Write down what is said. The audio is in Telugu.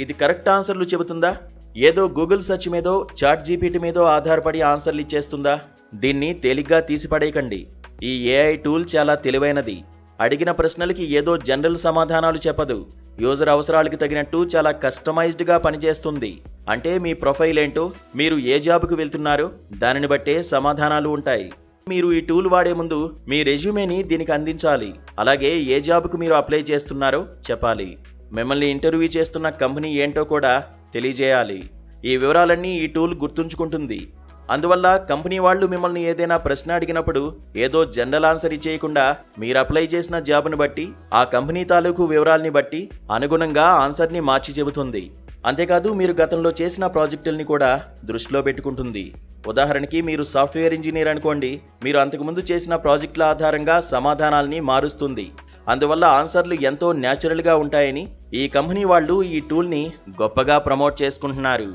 ఇది కరెక్ట్ ఆన్సర్లు చెబుతుందా? ఏదో గూగుల్ సెర్చ్ మీదో చాట్ జీపీటీ మీదో ఆధారపడి ఆన్సర్లు ఇచ్చేస్తుందా? దీన్ని తేలిగ్గా తీసిపడేయకండి. ఈ ఏఐ టూల్ చాలా తెలివైనది. అడిగిన ప్రశ్నలకి ఏదో జనరల్ సమాధానాలు చెప్పదు. యూజర్ అవసరాలకు తగినట్టు చాలా కస్టమైజ్డ్గా పనిచేస్తుంది. అంటే మీ ప్రొఫైల్ ఏంటో, మీరు ఏ జాబ్కు వెళ్తున్నారో దానిని బట్టే సమాధానాలు ఉంటాయి. మీరు ఈ టూల్ వాడే ముందు మీ రెజ్యూమేని దీనికి అందించాలి. అలాగే ఏ జాబ్కు మీరు అప్లై చేస్తున్నారో చెప్పాలి. మిమ్మల్ని ఇంటర్వ్యూ చేస్తున్న కంపెనీ ఏంటో కూడా తెలియజేయాలి. ఈ వివరాలన్నీ ఈ టూల్ గుర్తుంచుకుంటుంది. అందువల్ల కంపెనీ వాళ్ళు మిమ్మల్ని ఏదైనా ప్రశ్న అడిగినప్పుడు ఏదో జనరల్ ఆన్సర్ ఇచ్చేయకుండా మీరు అప్లై చేసిన జాబ్ని బట్టి, ఆ కంపెనీ తాలూకు వివరాల్ని బట్టి అనుగుణంగా ఆన్సర్ని మార్చి చెబుతుంది. అంతేకాదు మీరు గతంలో చేసిన ప్రాజెక్టుల్ని కూడా దృష్టిలో పెట్టుకుంటుంది. ఉదాహరణకి మీరు సాఫ్ట్వేర్ ఇంజనీర్ అనుకోండి, మీరు అంతకుముందు చేసిన ప్రాజెక్టుల ఆధారంగా సమాధానాల్ని మారుస్తుంది. అందువల్ల ఆన్సర్లు ఎంతో న్యాచురల్గా ఉంటాయని ఈ కంపెనీ వాళ్ళు ఈ టూల్ని గొప్పగా ప్రమోట్ చేసుకుంటున్నారు.